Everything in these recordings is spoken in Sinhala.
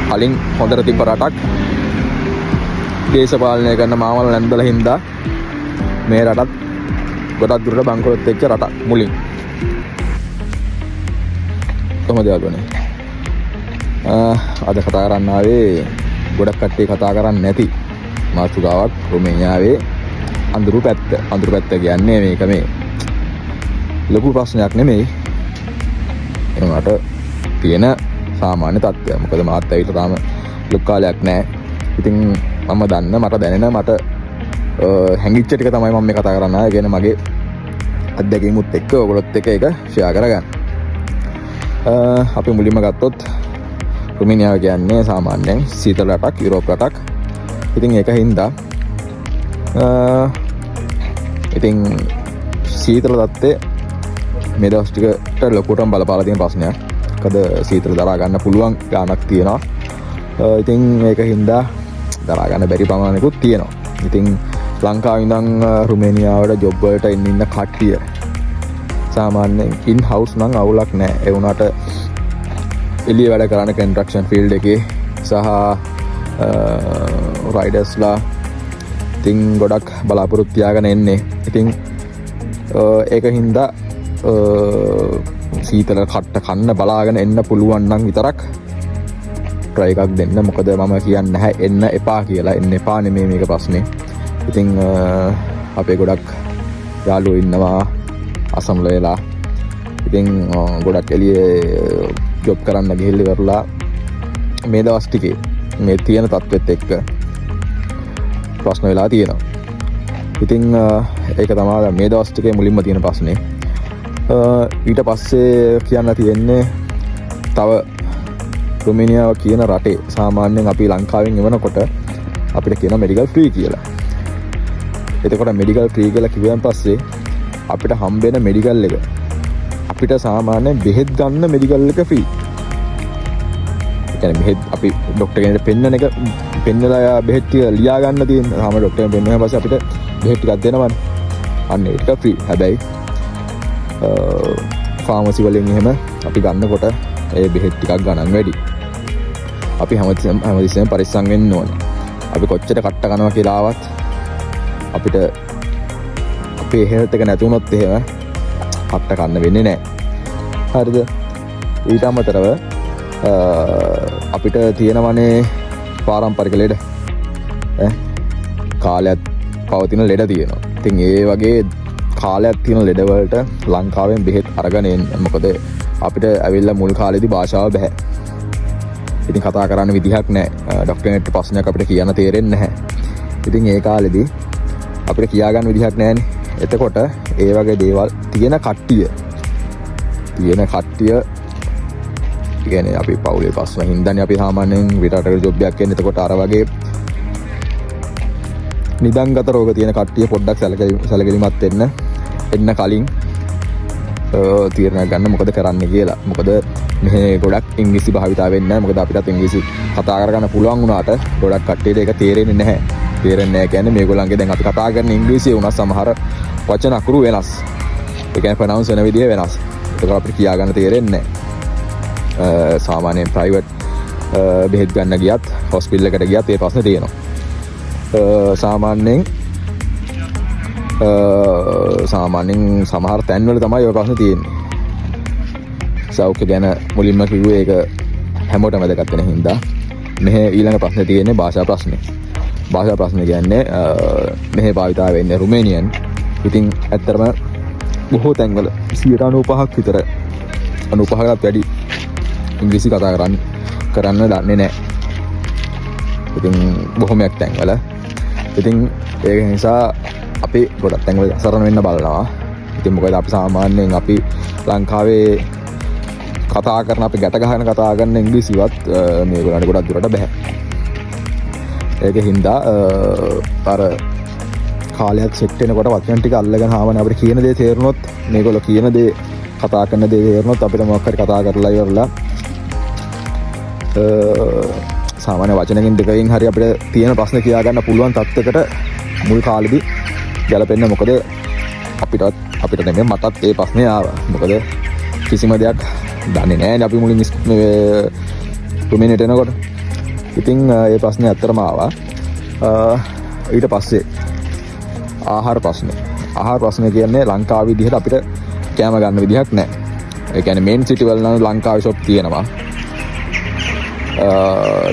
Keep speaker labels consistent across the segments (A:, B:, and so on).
A: කලින් හොඳට තිබ්බ රටක් දේශපාලනය කරන මාමල නැන්දලා හින්දා මේ රටත් ගොඩක් දුරට බංකොලොත් වෙච්ච රටක් මුලින්. කොහොමද යාළුවනේ? අද කතා කරන්න ආවේ ගොඩක් කට්ටිය කතා කරන්නේ නැති මාතෘකාවක් රුමේනියාවේ අඳුරු පැත්ත. අඳුරු පැත්ත කියන්නේ මේක මේ ලොකු ප්‍රශ්නයක් නෙමෙයි. ඒකට තියෙන සාමාන්‍ය තත්ත්වය. මොකද මාත් ඇවිල්ලා තාම ලොකු කාලයක් නැහැ. ඉතින් මම දන්න මට දැනෙන මට හැංගිච්ච ටික තමයි මම මේ කතා කරන්න ආවේ. කියන්නේ මගේ අත්දැකීමුත් එක්ක ඔයගොල්ලොත් එක්ක ඒක ෂෙයා කරගන්න. අපි මුලින්ම ගත්තොත් රුමේනියාව කියන්නේ සාමාන්‍යයෙන් සීතල රටක්, යුරෝප රටක්. ඉතින් ඒක හින්දා ඉතින් සීතල තත්ත්වය මේ දවස් ටිකට ලොකුටම බලපාලා තියෙන ප්‍රශ්නයක්. මොකද සීතල දරා ගන්න පුළුවන් ගාණක් තියෙනවා. ඉතින් ඒක හින්දා දරා ගන්න බැරි ප්‍රමාණයකුත් තියෙනවා. ඉතින් ලංකාවේ ඉඳන් රුමේනියාවට ජොබ් වලට ඉන්න කට්ටිය සාමාන්‍යයෙන් ඉන් හවුස් නම් අවුලක් නැහැ. ඒ වුණාට එළිය වැඩ කරන කන්ස්ට්‍රක්ෂන් ෆීල්ඩ් එකේ සහ රයිඩර්ස්ලා ඉතින් ගොඩක් බලාපොරොත්තු තියාගෙන එන්නේ. ඉතින් ඒක හින්දා සීතල කට්ට කන්න බලාගෙන එන්න පුළුවන් නම් විතරක් try එකක් දෙන්න. මොකද මම කියන්නේ නැහැ එන්න එපා කියලා. එන්න එපා නෙමෙයි මේක ප්‍රශ්නේ. ඉතින් අපේ ගොඩක් යාළුවෝ ඉන්නවා අසම්ල වෙලා. ඉතින් ගොඩක් එළියේ ජොබ් කරන්න ගිහිල්ලා ඉවරලා මේ දවස් ටිකේ මේ තියෙන තත්ත්වෙත් එක්ක ප්‍රශ්න වෙලා තියෙනවා. ඉතින් ඒක තමයි මේ දවස් ටිකේ මුලින්ම තියෙන ප්‍රශ්නේ. ඊට පස්සේ කියන්න තියෙන්නේ තව රුමේනියාව කියන රටේ සාමාන්‍යයෙන් අපි ලංකාවෙන් එවනකොට අපිට කියන මෙඩිකල් ෆ්‍රී කියලා. එතකොට මෙඩිකල් ෆ්‍රී කියලා කිව්වන් පස්සේ අපිට හම්බෙන මෙඩිකල් එක අපිට සාමාන්‍යයෙන් බෙහෙත් ගන්න මෙඩිකල් එක ෆ්‍රී. ඒ කියන්නේ බෙහෙත් අපි ડોක්ටර් කෙනෙක්ට පෙන්නන එක පෙන්නලා බෙහෙත් ටික ලියා ගන්න තියෙන. සාම ડોක්ටර් කෙනෙක් පෙන්නුවාන් පස්සේ අපිට බෙහෙත් ටිකක් දෙනවනේ. අන්න ඒක ෆ්‍රී. හැබැයි ෆාමසි වලින් එහෙම අපි ගන්නකොට ඒ බෙහෙත් ටිකක් ගණන් වැඩි. අපි හැමතිස්සෙම පරිස්සම් වෙන්න ඕනේ. අපි කොච්චර කට්ට කනවා කියලා ආවත් අපිට අපේ හෙල්ත් එක නැති වුණොත් එහෙම කට්ට කන්න වෙන්නේ නැහැ. හරිද? ඊට අමතරව අපිට තියෙනවනේ පාරම්පරික ලෙඩ. කාලයක් පවතින ලෙඩ තියෙනවා. ඉතින් ඒ වගේ කාලයක් තියෙන ලෙඩ වලට ලංකාවෙන් බෙහෙත් අරගෙන එන්න. මොකද අපිට ඇවිල්ලා මුල් කාලේදී භාෂාව බෑ. ඉතින් කතා කරන්න විදිහක් නැහැ. ડોක්ටර් කෙනෙක්ට ප්‍රශ්නයක් අපිට කියන්න තේරෙන්නේ නැහැ. ඉතින් ඒ කාලෙදී අපිට කියා ගන්න විදිහක් නැහැනේ. එතකොට ඒ වගේ දේවල් තියෙන කට්ටිය කියන්නේ අපි පවුලේ ප්‍රශ්න හින්දානේ අපි සාමාන්‍යයෙන් විතරකට ජොබ් එකක් කරන. එතකොට අර වගේ නිදන්ගත රෝග තියෙන කට්ටිය පොඩ්ඩක් සැලකිලිමත් එන්න කලින් තීරණයක් ගන්න මොකද කරන්න කියලා. මොකද මෙහෙ ගොඩක් ඉංග්‍රීසි භාවිතා වෙන්නේ නැහැ. මොකද අපිටත් ඉංග්‍රීසි කතා කරගන්න පුළුවන් වුණාට ගොඩක් කට්ටියට ඒක තේරෙන්නේ නැහැ. තේරෙන්නේ නැහැ කියන්නේ මේගොල්ලන්ගේ දැන් අපි කතා කරන ඉංග්‍රීසිය උනත් සමහර වචන අකුරු වෙනස්. ඒ කියන්නේ ප්‍රොනවුන්ස් වෙන විදිය වෙනස්. ඒක අපිට කියා ගන්න තේරෙන්නේ නැහැ. සාමාන්‍යයෙන් ප්‍රයිවට් බෙහෙත් ගන්න ගියත් හොස්පිටල් එකට ගියත් ඒ ප්‍රශ්නේ තියෙනවා. සාමාන්‍යයෙන් සමහර තැන්වල තමයි ඔය ප්‍රශ්නේ තියෙන්නේ. සෞඛ්‍ය ගැන මුලින්ම කිව්වේ ඒක හැමෝටම වැදගත් වෙන හින්දා. මෙහි ඊළඟ ප්‍රශ්නේ තියෙන්නේ භාෂා ප්‍රශ්නේ. භාෂා ප්‍රශ්නේ කියන්නේ මෙහි භාවිතා වෙන්නේ රුමේනියන්. ඉතින් ඇත්තටම බොහෝ තැන්වල 95ක් විතර 95කටත් වැඩි ඉංග්‍රීසි කතා කරන්න දන්නේ නැහැ. ඉතින් බොහොමයක් තැන්වල. ඉතින් ඒක නිසා අපි ගොඩක් තැන්වල අසරණ වෙන්න බලනවා. ඉතින් මොකද අපි සාමාන්‍යයෙන් අපි ලංකාවේ කතා කරන අපි ගැට ගහන කතා කරන ඉංග්‍රීසිවත් මේගොල්ලන්ට ගොඩක් දුරට බෑ. ඒක හින්දා අර කාලයක් සෙට් වෙනකොට වචන ටික අල්ලගෙන ආවනේ අපිට කියන දේ තේරුනොත් මේගොල්ලෝ කියන දේ කතා කරන දේ තේරුනොත් අපිට මොකක් හරි කතා කරලා ඉවරලා සාමාන්‍ය වචනකින් දෙකකින් හරි අපිට තියෙන ප්‍රශ්න කියා ගන්න පුළුවන් තත්ත්වයකට මුල් කාලෙදී ගැලපෙන්න. මොකද අපිට නෙමෙයි මටත් ඒ ප්‍රශ්නේ ආවා. මොකද කිසිම දෙයක් දන්නේ නැහැ අපි මුලින් රුමේනියට එනකොට. ඉතින් ඒ ප්‍රශ්නේ ඇත්තටම ආවා. ඊට පස්සේ ආහාර ප්‍රශ්නේ කියන්නේ ලංකාව විදිහට අපිට කෑම ගන්න විදිහක් නැහැ. ඒ කියන්නේ මේන් සිටි වල නම් ලංකාවේ ෂොප් තියෙනවා.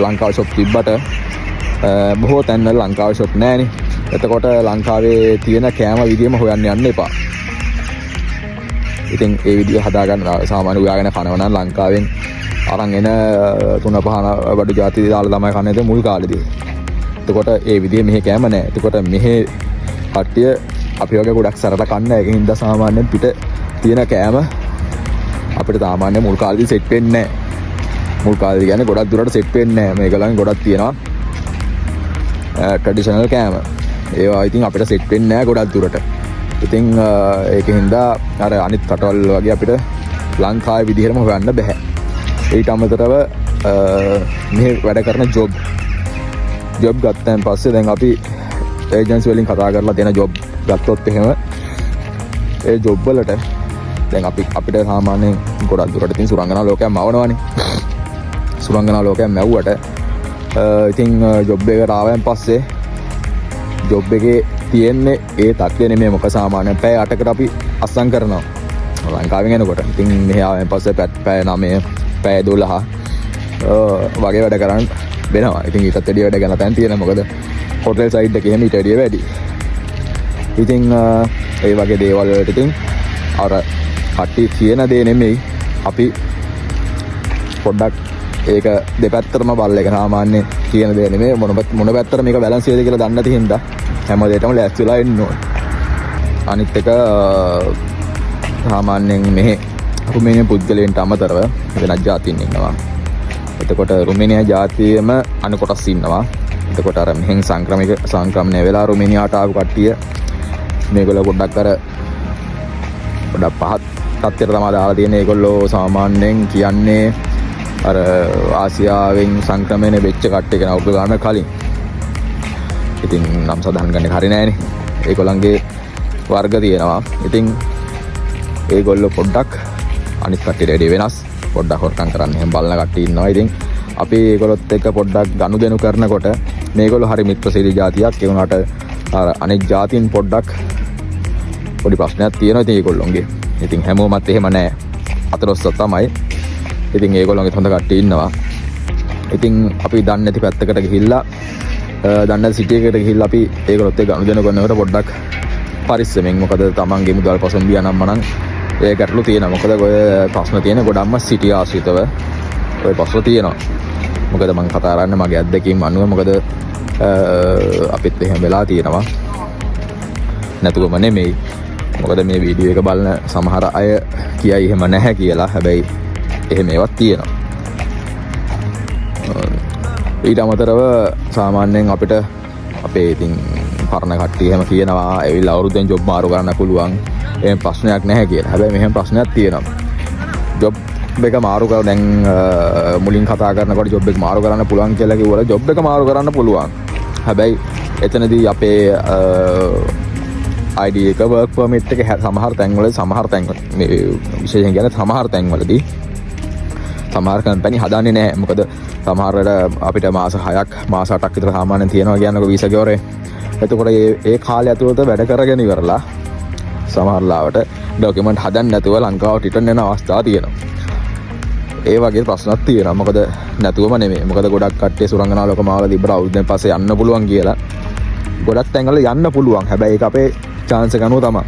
A: ලංකාවේ ෂොප් තිබ්බට බොහෝ තැන්වල ලංකාවේ ෂොප් නැහැනේ. එතකොට ලංකාවේ තියෙන කෑම විදිහම හොයන්න යන්න එපා. ඉතින් ඒ විදිහ හදාගන්න සාමාන්‍ය උයාගෙන කනවා නම් ලංකාවෙන් අරන් එන 3-5 බඩු ಜಾති දාලා තමයි කන්නේ මුල් කාලේදී. එතකොට ඒ විදිහ මෙහෙ කෑම නැහැ. එතකොට මෙහෙ කට්ටිය අපි වගේ ගොඩක් සරල කන්න ඒකින්ද සාමාන්‍යයෙන් පිට තියෙන කෑම අපිට සාමාන්‍ය මුල් කාලේදී සෙට් වෙන්නේ නැහැ. මුල් කාලේදී කියන්නේ ගොඩක් දුරට සෙට් වෙන්නේ නැහැ. මේගොල්ලන් ගොඩක් තියෙනවා ට්‍රැඩිෂනල් කෑම. ඒවා ඉතින් අපිට සෙට් වෙන්නේ නැහැ ගොඩක් දුරට. ඉතින් ඒකින්ද අර අනිත් රටවල් වගේ අපිට ලංකාවේ විදිහටම හොයන්න බෑ. ඊට අමතරව මෙහි වැඩ කරන ජොබ් ගත්තන් පස්සේ දැන් අපි ඒජන්සි වලින් කතා කරලා දෙන ජොබ් ගත්තොත් එහෙම ඒ ජොබ් වලට දැන් අපිට සාමාන්‍යයෙන් ගොඩක් දුරට ඉතින් සුරංගනා ලෝකයක් මවනවානේ. සුරංගනා ලෝකයක් මැව්වට ඉතින් ජොබ් එකට ආවයන් පස්සේ ජොබ් එකේ තියෙන්නේ ඒ තත්ත්වය නෙමෙයි. මොකද සාමාන්‍යයෙන් පැය 8කට අපි අස්සම් කරනවා ලංකාවෙන් එනකොට. ඉතින් මෙහි ආවයන් පස්සේ පැය 9 පැය 12 වගේ වැඩ කරන්න වෙනවා. ඉතින් ඊටත් වැඩි වැඩ ගන්න තැන් තියෙනවා. මොකද හොටෙල් සයිඩ් එකේ එහෙම ඊට වැඩිය වැඩි. ඉතින් ඒ වගේ දේවල් වලට ඉතින් අර කට්ටි කියන දේ නෙමෙයි අපි පොඩ්ඩක් ඒක දෙපැත්තටම බල්ල එක. සාමාන්‍ය කියන දේ නෙමෙයි මොන පැත්තට මේක බැලන්ස් වෙයිද කියලා දන්නේ නැති හින්දා හැම දෙයකම ලෑස්ති වෙලා ඉන්න ඕනේ. අනිත් එක සාමාන්‍යයෙන් මෙහි රුමේනියා පුද්ගලයන්ට අමතරව වෙනත් ජාතීන් ඉන්නවා. එතකොට රුමේනියා ජාතියම අනුකොටස් ඉන්නවා. එතකොට අර මෙහෙන් සංක්‍රමණය වෙලා රුමේනියාට ආපු කට්ටිය මේගොල්ලෝ පොඩ්ඩක් පහත් තත්ත්වයට තමයි දාලා තියෙන්නේ. ඒගොල්ලෝ සාමාන්‍යයෙන් කියන්නේ අර ආසියාවෙන් සංක්‍රමණය වෙච්ච කට්ටිය කෙනා උඩ ගන්න කලින්. ඉතින් නම් සදාහන් ගන්න හරි නෑනේ. ඒගොල්ලන්ගේ වර්ග තියෙනවා. ඉතින් ඒගොල්ලෝ පොඩ්ඩක් අනිත් කට්ටියට වැඩි වෙනස්. පොඩ්ඩක් හොරකම් කරන්න එහෙම බලන කට්ටිය ඉන්නවා. ඉතින් අපි ඒගොල්ලොත් එක්ක පොඩ්ඩක් ගනුදෙනු කරනකොට මේගොල්ලෝ හරි මිත්‍රශීලී ජාතියක්. ඒ වුණාට අර අනෙක් ජාතීන් පොඩ්ඩක් පොඩි ප්‍රශ්නයක් තියෙනවා ඉතින් ඒගොල්ලොන්ගේ. ඉතින් හැමෝමත් එහෙම නෑ. අතලොස්ස තමයි. ඉතින් ඒගොල්ලොන්ගේ හොඳ කට්ටිය ඉන්නවා. ඉතින් අපි දන්නේ නැති පැත්තකට ගිහිල්ලා දන්නේ නැති සිටි එකකට ගිහිල්ලා අපි ඒගොල්ලොත් එක්ක ගනුදෙනු කරනකොට පොඩ්ඩක් පරිස්සමෙන්. මොකද තමන්ගේ මුදල් පසුම්බිය නම් මනම් ඒ ගැටලු තියෙනවා. මොකද ඔය ප්‍රශ්න තියෙන ගොඩක්ම සිටි ආශ්‍රිතව ඔය ප්‍රශ්න තියෙනවා. මොකද මම කතා කරන්නේ මගේ අත්දැකීම් අනුව. මොකද අපිත් එහෙම වෙලා තියෙනවා. නැතුවම නෙමෙයි. මොකද මේ වීඩියෝ එක බලන සමහර අය කියයි එහෙම නැහැ කියලා. හැබැයි එහෙම ඒවත් තියෙනවා. ඊට අමතරව සාමාන්‍යයෙන් අපිට අපේ ඉතින් පරණ කට්ටිය එහෙම කියනවා ඇවිල්ලා අවුරුද්දෙන් ජොබ් මාරු කරන්න පුළුවන්. එහෙම ප්‍රශ්නයක් නැහැ කියලා. හැබැයි මෙහෙම ප්‍රශ්නයක් තියෙනවා. ජොබ් එක මාරු කර දැන් මුලින් කතා කරනකොට ජොබ් එක මාරු කරන්න පුළුවන් කියලා කිව්වල ජොබ් එක මාරු කරන්න පුළුවන්. හැබැයි එතනදී අපේ ID එක work permit එක සමහර තැන්වල මේ විශේෂයෙන් කියන්නේ සමහර තැන්වලදී සමහර කම්පැනි හදන්නේ නැහැ. මොකද සමහර අපිට මාස 6ක් මාස 8ක් විතර සාමාන්‍යයෙන් තියෙනවා කියනකො වීසා ගෙවරේ. එතකොට ඒ කාලය ඇතුළත වැඩ කරගෙන ඉවරලා සමහර ලාවට ડોකියුමන්ට් හදන්න නැතුව ලංකාවට රිටර්න් යන අවස්ථා තියෙනවා. ඒ වගේ ප්‍රශ්නක් තියෙනවා. මොකද නැතුවම නෙමෙයි. මොකද ගොඩක් කට්ටිය සුරංගනා ලෝක මාවල තිබ්බට අවුරුද්දෙන් පස්සේ යන්න පුළුවන් කියලා. ගොඩක් තැන්වල යන්න පුළුවන්. හැබැයි ඒක අපේ chance එක අනුව තමයි.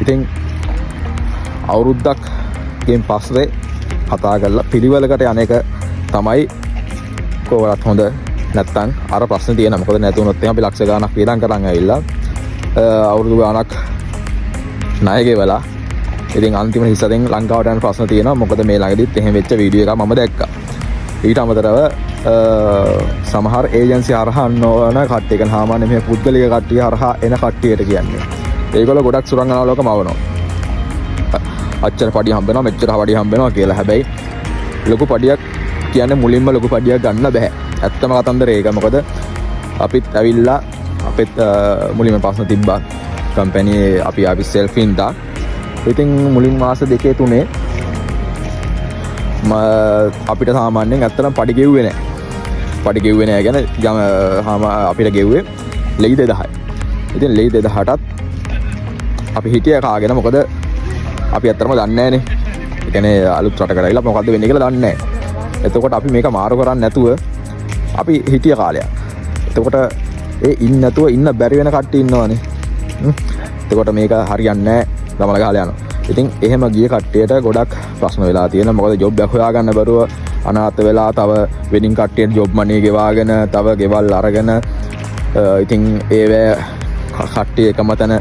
A: ඉතින් අවුරුද්දක්ගෙන් පස්සේ කතා කරලා පිළිවෙලකට යන එක තමයි කොහොමවත් හොඳ. නැත්තම් අර ප්‍රශ්න තියෙනවා. මොකද නැතුනොත් එහෙනම් අපි ලක්ෂ ගාණක් වියදම් කරන් ඇවිල්ලා අවුරුදු ගාණක් ණය ගෙවලා ඉතින් අන්තිම හිස්සෙන් ලංකාවට යන ප්‍රශ්න තියෙනවා. මොකද මේ ළඟදිත් එහෙම වෙච්ච වීඩියෝ එකක් මම දැක්කා. ඊට අමතරව සමහර ඒජන්සි හරහා නොවන කට්ටිය කියන සාමාන්‍ය මේ පුද්ගලික කට්ටිය හරහා එන කට්ටියට කියන්නේ. ඒගොල්ලෝ ගොඩක් සුරංගනා ලෝක මවනවා. අච්චර පඩිය හම්බ වෙනවා මෙච්චර පඩිය හම්බ වෙනවා කියලා. හැබැයි ලොකු පඩියක් කියන්නේ මුලින්ම ලොකු පඩියක් ගන්න බෑ. ඇත්තම කතන්දරේ ඒක. මොකද අපිත් ඇවිල්ලා අපිත් මුලින්ම ප්‍රශ්න තිබ්බා කම්පැනි අපි සෙල්ෆ් ඉන්දා. ඉතින් මුලින් මාස 2-3 අපිට සාමාන්‍යයෙන් ඇත්තටම පඩි ගෙව්වේ නැහැ. පඩි ගෙව්වේ නෑ ගැන හාම අපිට ගෙව්වේ ලෙයි 2000යි. ඉතින් ලෙයි 2000ටත් අපි හිටිය කාගෙන මොකද අපි ඇත්තටම දන්නේ නෑනේ. ඒ කියන්නේ අලුත් රටකට ඇවිල්ලා මොකද්ද වෙන්නේ කියලා දන්නේ නෑ. එතකොට අපි මේක මාරු කරන්නේ නැතුව අපි හිටිය කාලයක්. එතකොට ඒ ඉන්න නැතුව ඉන්න බැරි වෙන කට්ටිය ඉන්නවනේ. එතකොට මේක හරියන්නේ නෑ ගමන ගහලා යනවා. ඉතින් එහෙම ගිය කට්ටියට ගොඩක් ප්‍රශ්න වෙලා තියෙනවා. මොකද ජොබ් එකක් හොයාගන්න බැරුව අනාථ වෙලා තව වෙඩින් කට්ටියට ජොබ් මනි ගෙවාගෙන තව ගෙවල් අරගෙන ඉතින් ඒවැ කට්ටිය එකම තැන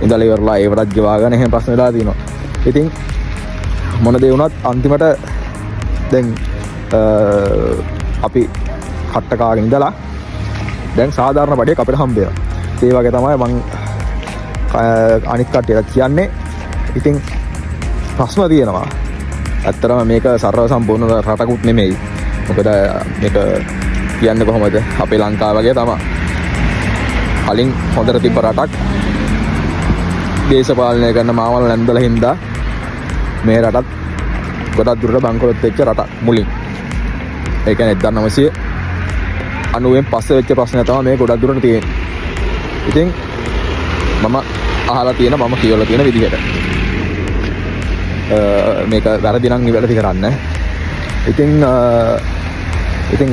A: ඉඳලා ඉවරලා ඒවටත් ගෙවාගෙන එහෙම ප්‍රශ්න වෙලා තියෙනවා. ඉතින් මොන දේ වුණත් අන්තිමට දැන් අපි කට්ට කාගෙන ඉඳලා දැන් සාධාරණ බඩේක අපිට හම්බ වෙනවා. ඒ වගේ තමයි මං අනිත් කට්ටියට කියන්නේ. ඉතින් ප්‍රශ්න තියෙනවා. ඇත්තටම මේක සර්ව සම්පූර්ණ රටකුත් නෙමෙයි. මොකද මේක කියන්නේ කොහොමද? අපේ ලංකාව වගේ තමයි. කලින් හොඳට තිබ්බ රටක් දේශපාලනය කරන මාවල් නැන්දලා හින්දා මේ රටත් ගොඩක් දුරට බංකොලොත් වෙච්ච රටක් මුලින්. ඒ කියන්නේ 1990න් පස්සේ වෙච්ච ප්‍රශ්නය තමයි මේ ගොඩක් දුරට තියෙන්නේ. ඉතින් මම අහලා තියෙන මම කියවලා තියෙන විදිහට මේක වැරදි නම් නිවැරදි කරන්න. ඉතින්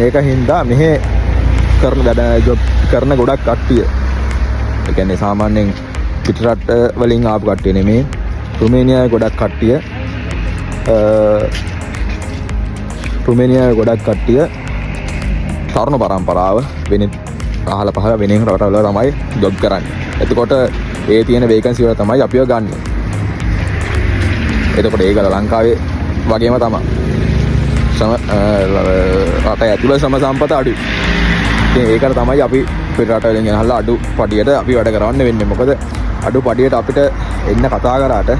A: ඒක හින්දා මෙහෙ කරන වැඩ ජොබ් කරන ගොඩක් කට්ටිය ඒ කියන්නේ සාමාන්‍යයෙන් පිටරට වලින් ආපු කට්ටිය නෙමෙයි රුමේනියාවේ ගොඩක් කට්ටිය තරුණ පරම්පරාව වෙනින් අහල පහල වෙනින් රටවල තමයි ජොබ් කරන්නේ. එතකොට ඒ තියෙන වේකන්සි වල තමයි අපිව ගන්න. එතකොට ඒක ලංකාවේ වගේම තමයි. රට ඇතුළේ සම සම්පත අඩුයි. ඉතින් ඒකට තමයි අපි පිටරට වලින් ගෙනහල්ලා අඩු පඩියට අපි වැඩ කරවන්න වෙන්නේ. මොකද අඩු පඩියට අපිට එන්න කතා කරාට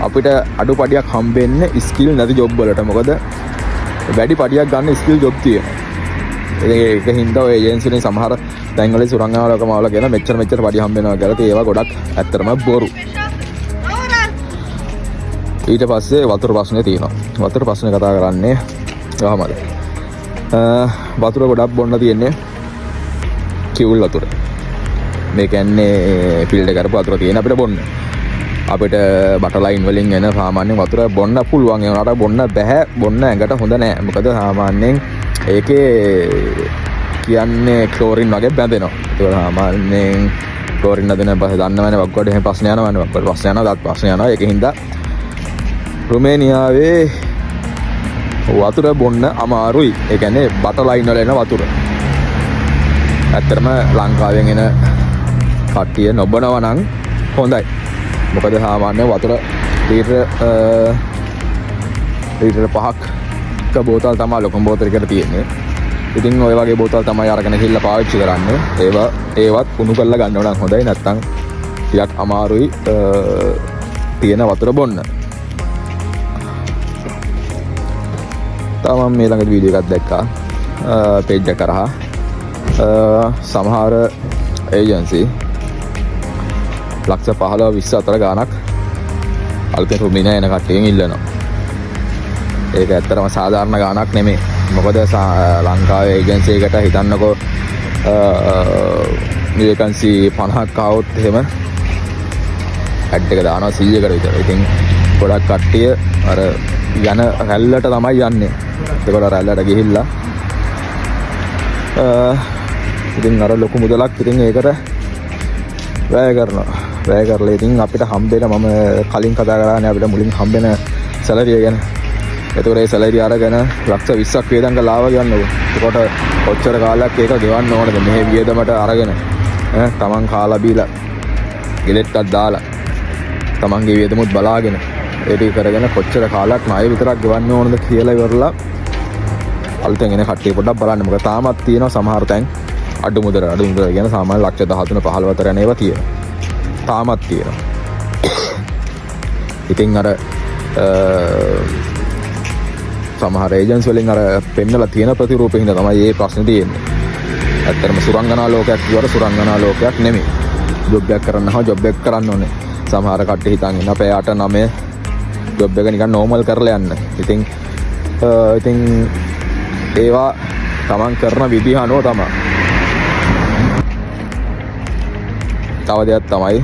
A: අපිට අඩු පඩියක් හම්බෙන්නේ ස්කිල් නැති ජොබ් වලට. මොකද වැඩි පඩියක් ගන්න ස්කිල් ජොබ් තියෙනවා. ඒක හින්දා ඔය ඒජන්සි වලින් සමහර තැන්වල සුරංගනාවලකම කියන මෙච්චර පඩිය හම්බ වෙනවා කියලා ඒවා ගොඩක් ඇත්තටම බොරු. ඊට පස්සේ වතුර ප්‍රශ්නේ තියෙනවා. වතුර ප්‍රශ්නේ කතා කරන්නේ කොහමද? වතුර ගොඩක් බොන්න තියෙන්නේ කිවුල් වතුර. මේ කියන්නේ ෆිල්ටර් කරපු වතුර තියෙන අපිට බොන්න. අපිට බටර් ලයින් වලින් එන සාමාන්‍ය වතුර බොන්න පුළුවන්. ඒ වුණාට බොන්න බෑ. බොන්න ඇඟට හොඳ නෑ. මොකද සාමාන්‍යයෙන් ඒකේ කියන්නේ ක්ලෝරින් වගේ බැඳෙනවා. ඒක සාමාන්‍යයෙන් ක්ලෝරින් නැදෙන බස දන්නවනේ වක්කොට එහෙම ප්‍රශ්න යනවනේ. වක්කොට ප්‍රශ්න යනවා, දාත් ප්‍රශ්න යනවා. ඒකින්ද රුමේනියාවේ වතුර බොන්න අමාරුයි. ඒ කියන්නේ බටර් ලයින් වල එන වතුර. ඇත්තටම ලංකාවෙන් එන කට්ටිය නොබනවා නම් හොඳයි. මොකද සාමාන්‍ය වතුර ලීටර 5ක බෝතල් තමයි ලොකු බෝතලයකට තියෙන්නේ. ඉතින් ඔය වගේ බෝතල් තමයි අරගෙන ගිහිල්ලා පාවිච්චි කරන්නේ. ඒවත් කුණු කරලා ගන්න ඕන නම් හොඳයි. නැත්තම් ටිකක් අමාරුයි තියෙන වතුර බොන්න. මම මේ ළඟදී වීඩියෝ එකක් දැක්කා පේජ් එක කරා සමහර ඒජන්සි ලක්ෂ 15-20 අතර ගාණක් අලුතෙන් රුමේනියා එන කට්ටියන් ඉල්ලනවා. ඒක ඇත්තටම සාධාරණ ගාණක් නෙමෙයි. මොකද ලංකාවේ ඒජන්සි එකට හිතන්නකෝ වේකන්සි 50ක් ආවොත් එහෙම ඇඩ් එක දානවා 100කට විතර. ඉතින් ගොඩක් කට්ටිය අර යන රැල්ලට තමයි යන්නේ. ඒකට රැල්ලට ගිහිල්ලා ඉතින් අර ලොකු මුදලක් ඉතින් ඒකට වැය කරනවා. වැය කරලා ඉතින් අපිට හම්බෙන මම කලින් කතා කරානේ අපිට මුලින් හම්බෙන සැලරිය ගැන. ඒතකොට ඒ සැලරිය අරගෙන ලක්ෂ 20ක් වේදම් කරලා ආවා කියන්නකො. ඒකට කොච්චර කාලයක් ඒක ගෙවන්න ඕනද මෙහෙ වියදමට අරගෙන තමන් කාලා බීලා ගෙලෙට්ටක් දාලා තමන්ගේ වියදමුත් බලාගෙන ඒක කරගෙන කොච්චර කාලයක් ණය විතරක් ගෙවන්න ඕනද කියලා ඉවරලා අලුතෙන් එන කට්ටිය පොඩ්ඩක් බලන්න. මොකද තාමත් තියෙනවා සමහර තැන් අඩු මුදල කියන සාමාන්‍ය ලක්ෂ 13-15 අතර යන ඒවා තියෙනවා. තාමත් තියෙනවා. ඉතින් අර සමහර ඒජන්සි වලින් අර පෙන්නලා තියෙන ප්‍රතිරූපේ හින්දා තමයි මේ ප්‍රශ්නේ තියෙන්නේ. ඇත්තටම සුරංගනා ලෝකයක් කියවර සුරංගනා ලෝකයක් නෙමෙයි. ජොබ් එකක් කරනවා ජොබ් එකක් කරන්න ඕනේ. සමහර කට්ටිය හිතන් ඉන්න අපේ 8-9 ජොබ් එක නිකන් නෝමල් කරලා යන්න. ඉතින් ඒවා තමන් කරන විදිහ අනුව තමයි. තව දෙයක් තමයි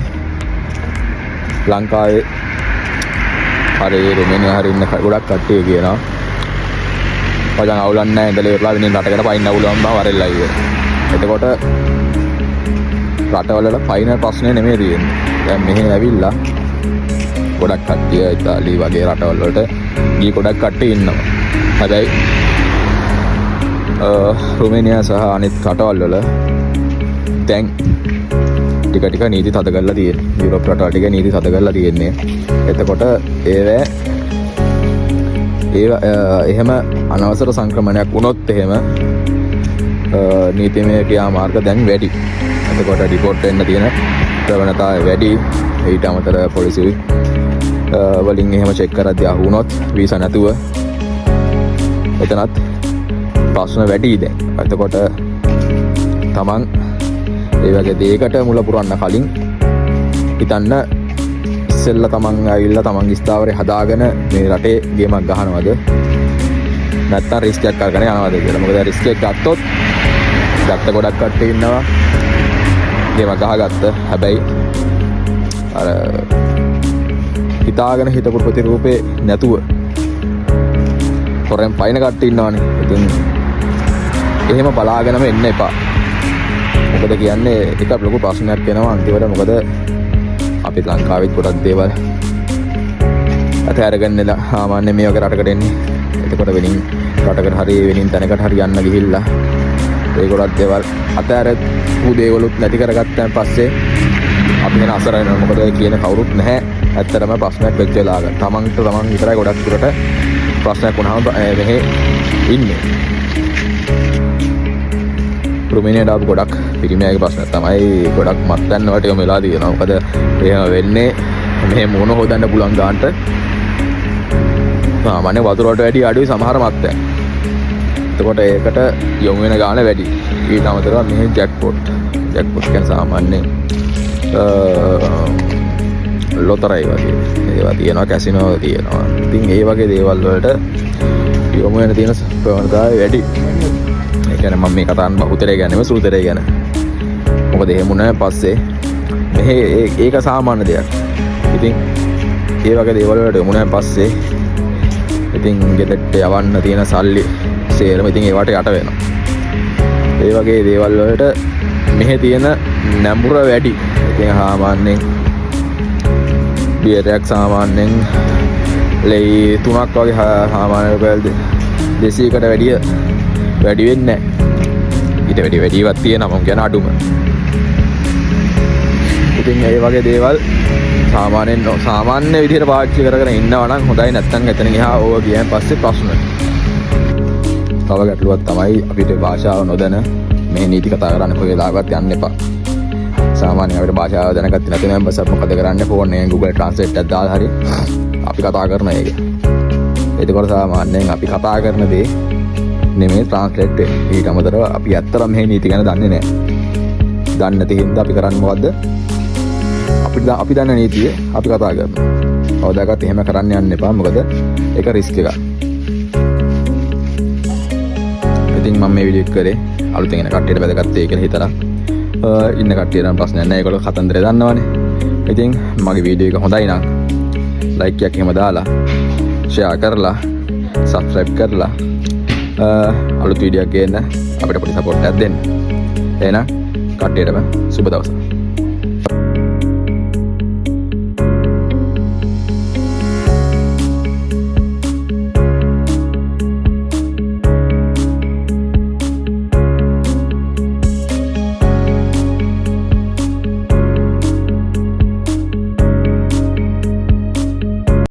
A: ලංකාවේ හරි රුමේනියා හරි ඉන්න ගොඩක් කට්ටිය කියනවා පජන් අවුලක් නැහැ ඉඳලා ඉවරලා වෙනින් රටකට පයින්න අවුලම් බව වරෙල්ලා ඉවර. එතකොට රටවල පයින් ප්‍රශ්නේ නෙමෙයි තියෙන්නේ. දැන් මෙහෙ ඇවිල්ලා ගොඩක් කට්ටිය ඉතාලි වගේ රටවල් වලට ගිය ගොඩක් කට්ටිය ඉන්නවා. හැබැයි රුමේනියා සහ අනිත් රටවල් වල දැන් ටික නීති තද කරලා තියෙන්නේ. යුරෝප් රටවල් ටික නීති තද කරලා තියෙන්නේ. එතකොට එහෙම අනවසර සංක්‍රමණයක් වුණොත් එහෙම නීතිමය ක්‍රියාමාර්ග දැන් වැඩි. එතකොට ඩිපෝට් වෙන්න තියෙන ප්‍රවණතාවය වැඩි. ඊට අමතරව පොලිසිය වලින් එහෙම චෙක් කරද්දී අහු වුණොත් වීසා නැතුව එතනත් ප්‍රශ්න වැඩි දැන්. එතකොට තමන් ඒ වගේ දෙයකට මුල පුරන්න කලින් හිතන්න ඉස්සෙල්ලා තමන් ඇවිල්ලා තමන්ගේ ස්ථාවරය හදාගෙන මේ රටේ ගේමක් ගහනවද නැත්නම් රිස්ක් එකක් අරගෙන යනවද කියලා. මොකද රිස්ක් එක ගත්තොත් ගත්ත ගොඩක් කට්ටිය ඉන්නවා ගේමක් ගහගත්ත. හැබැයි අර හිතාගෙන හිතපු ප්‍රතිරූපේ නැතුව හොරෙන් පයින් කට්ටිය ඉන්නවනේ. ඉතින් එහෙම බලාගෙනම එන්න එපා. මොකද කියන්නේ එක ලොකු ප්‍රශ්නයක් වෙනවා අන්තිමට. මොකද අපි ලංකාවෙත් ගොඩක් දේවල් අතහැරගෙන සාමාන්‍ය මේ වගේ රටකට එන්නේ. එතකොට වෙනින් රටකට හරි වෙනින් තැනකට හරි යන්න ගිහිල්ලා ඒ ගොඩක් දේවල් අතහැරපු දේවලුත් නැති කරගත්තාන් පස්සේ අපි වෙන අසර වෙනවා. මොකද කියන කවුරුත් නැහැ. ඇත්තටම ප්‍රශ්නයක් වෙච්ච වෙලාවක තමන්ට තමන් විතරයි ගොඩක් දුරට ප්‍රශ්නයක් වුණාම මෙහෙ ඉන්නේ. රුමේනියාට ආපු ගොඩක් පිරිමියාගේ ප්‍රශ්න තමයි ගොඩක් මත්පැන් වලට යොමු වෙලා තියෙනවා. මොකද එහෙම වෙන්නේ මේ මොන හොදන්න පුළුවන් ගානට සාමාන්‍ය වතුර වලට වැඩි අඩුයි සමහර මත්පැන්. එතකොට ඒකට යොමු වෙන ගාන වැඩි. ඊට අමතරව මේ ජැක්පොට් කියන්නේ සාමාන්‍ය ලොතරැයි වගේ ඒවා තියෙනවා, කැසිනෝ තියෙනවා. ඉතින් ඒ වගේ දේවල් වලට යොමු වෙන තියෙන ප්‍රවණතාවය වැඩි. ඒ කියන්නේ මම මේ කතා කරන්නේ බහුතරය ගැන නෙමෙයි සුළුතරය ගැන. මොකද එහෙම වුණාන් පස්සේ මෙහි ඒක සාමාන්‍ය දෙයක්. ඉතින් ඒ වගේ දේවල් වලට යොමු වුණාන් පස්සේ ඉතින් ගෙදරට යවන්න තියෙන සල්ලි සේරම ඉතින් ඒවට යට වෙනවා. ඒ වගේ දේවල් වලට මෙහි තියෙන නැඹුර වැඩි. ඉතින් සාමාන්‍යයෙන් බියරයක් සාමාන්‍යයෙන් ලේ 3ක් වගේ සාමාන්‍ය රුපියල් 200කට වැඩි වෙන්නේ නැහැ. ඊට වැඩිවත් තියෙනවා මම කියන අඩුම. ඉතින් ඒ වගේ දේවල් සාමාන්‍ය විදිහට පාවිච්චි කරගෙන ඉන්නවා නම් හොඳයි. නැත්නම් එතන ගියා ඕවා ගියන් පස්සේ ප්‍රශ්න. තව ගැටලුවක් තමයි අපිට භාෂාව නොදැන මේ නීති කතා කරන්න කොයි වෙලාවකත් යන්න එපා. සාමාන්‍යයෙන් අපිට භාෂාව දැනගත්තේ නැති නම් බස් මොකද කරන්නේ ෆෝන් එකෙන් Google Translate එකක් දාලා හරි අපි කතා කරන එක. ඒකවල සාමාන්‍යයෙන් අපි කතා කරන දේ නෙමෙයි ට්‍රාන්ස්ලේට් වෙන්නේ. ඊට අමතරව අපි ඇත්තටම මේ නීති ගැන දන්නේ නැහැ. දන්නේ නැති හින්දා අපි කරන්නේ මොකද්ද? අපි දන්න නීතිය අපි කතා කරනවා. කවදාකවත් එහෙම කරන්න යන්න එපා. මොකද ඒක රිස්ක් එකක්. ඉතින් මම මේ වීඩියෝ එක කරේ අලුතෙන් එන කට්ටියට වැදගත් වෙයි කියලා හිතලා ඉන්න කට්ටියට නම් ප්‍රශ්නයක් නැහැ. ඒගොල්ලෝ කතන්දරය දන්නවනේ. ඉතින් මගේ වීඩියෝ එක හොඳයි නම් ලයික් එකක් එහෙම දාලා ෂෙයා කරලා සබ්ස්ක්‍රයිබ් කරලා අලුත් වීඩියෝ එකක් ගේන්න අපිට පොඩි සපෝට් එකක් දෙන්න. එහෙනම් කට්ටියටම සුබ දවසක්.